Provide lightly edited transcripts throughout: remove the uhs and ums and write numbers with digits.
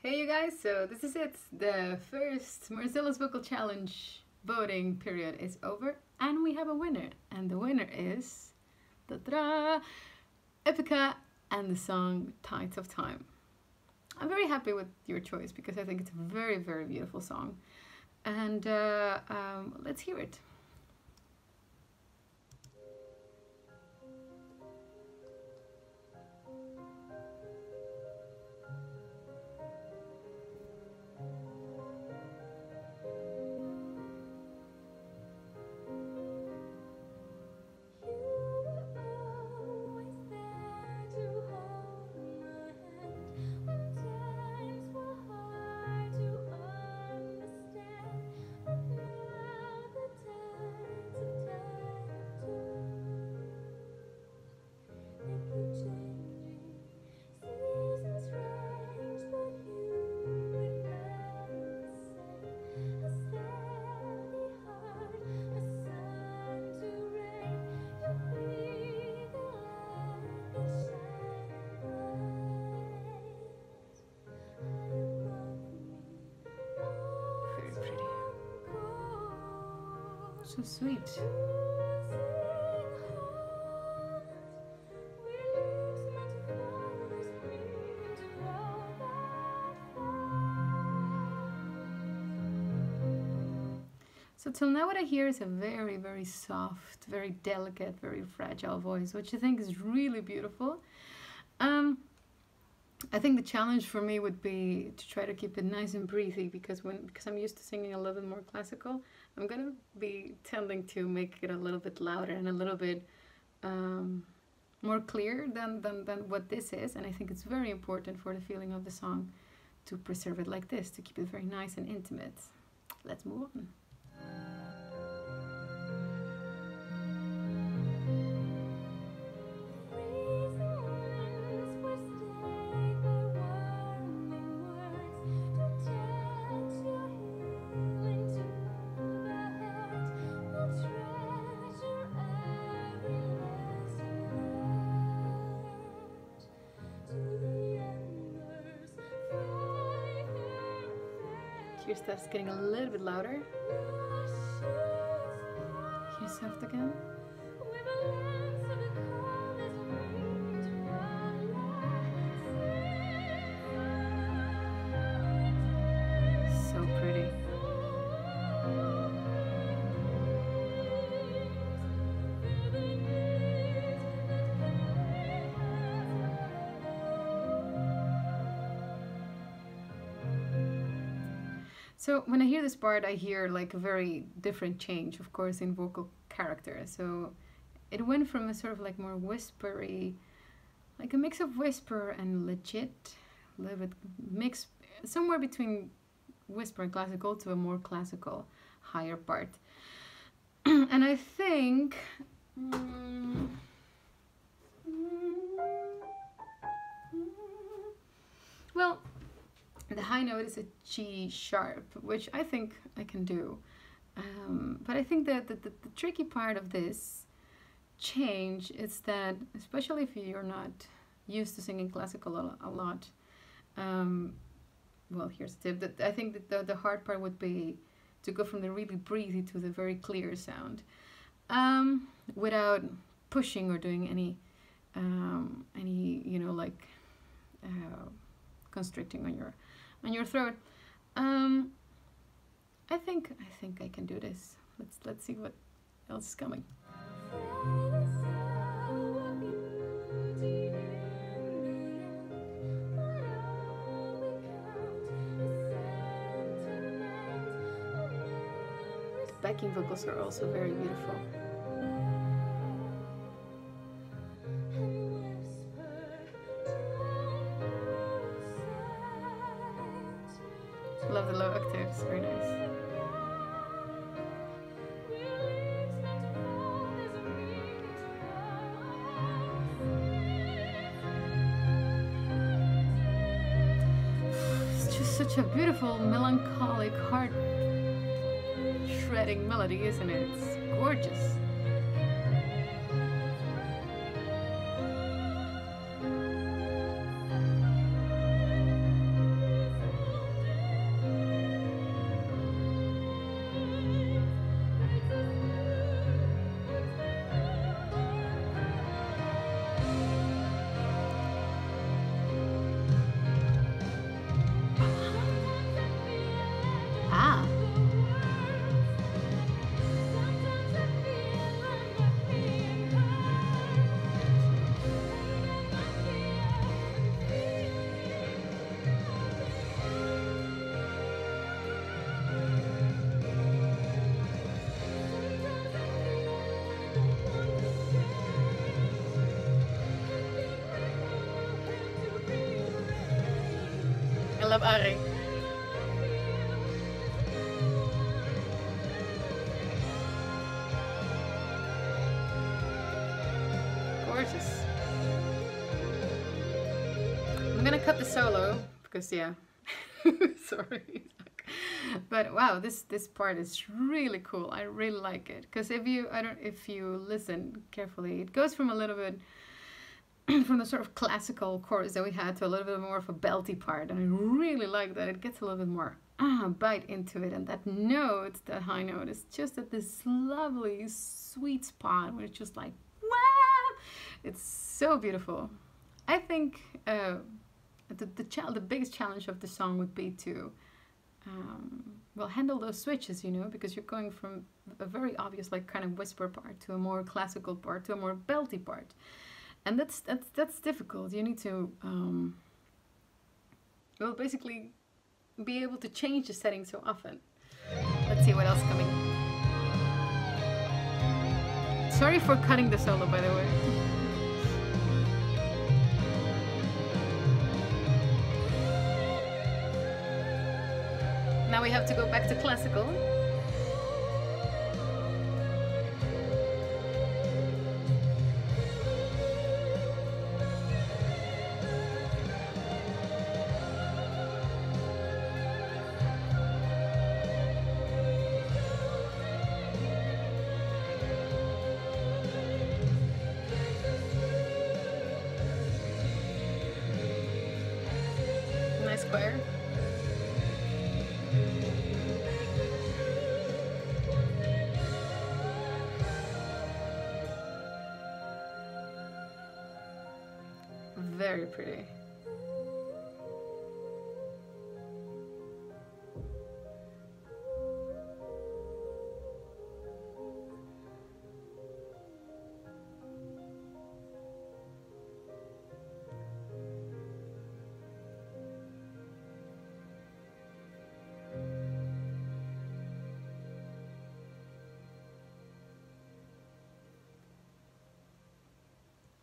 Hey you guys, so this is it. The first Marcela's Vocal Challenge voting period is over and we have a winner. And the winner is ta-da, Epica and the song Tides of Time. I'm very happy with your choice because I think it's a very, very beautiful song. And let's hear it. So sweet. So till now what I hear is a very, very soft, very delicate, very fragile voice, which I think is really beautiful. I think the challenge for me would be to try to keep it nice and breathy because I'm used to singing a little bit more classical, I'm gonna be tending to make it a little bit louder and a little bit more clear than what this is, and I think it's very important for the feeling of the song to preserve it like this, to keep it very nice and intimate. Let's move on. Here's that's getting a little bit louder. Here's soft again. So pretty. So when I hear this part, I hear like a very different change, of course, in vocal character. So it went from a sort of like more whispery, like a mix of whisper and legit, a little bit mix, somewhere between whisper and classical to a more classical, higher part. And I think, well, the high note is a G sharp, which I think I can do. But I think that the tricky part of this change is that, especially if you're not used to singing classical a lot, well, here's a tip. That I think that the hard part would be to go from the really breathy to the very clear sound, without pushing or doing any you know, like constricting on your throat. I think I can do this. Let's see what else is coming. The backing vocals are also very beautiful. Love the low octaves, very nice. It's just such a beautiful, melancholic, heart-shredding melody, isn't it? It's gorgeous. love Ari. Gorgeous. I'm gonna cut the solo because yeah, sorry. But wow, this part is really cool. I really like it because if you listen carefully, it goes from a little bit from the sort of classical chorus that we had to a little bit more of a belty part, and I really like that. It gets a little bit more bite into it, and that note, that high note, is just at this lovely sweet spot where it's just like wow, it's so beautiful. I think the biggest challenge of the song would be to well, handle those switches, you know, because you're going from a very obvious like kind of whisper part to a more classical part to a more belty part, and that's difficult. You need to well, basically be able to change the setting so often. Let's see what else coming. Sorry for cutting the solo, by the way. Now we have to go back to classical. Nice choir. Very pretty.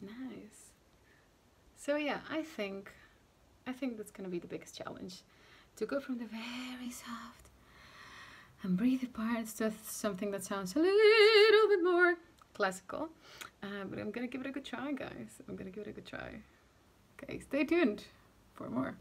Nice. So yeah, I think that's gonna be the biggest challenge, to go from the very soft and breathy parts to something that sounds a little bit more classical. But I'm gonna give it a good try, guys. I'm gonna give it a good try. Okay, stay tuned for more.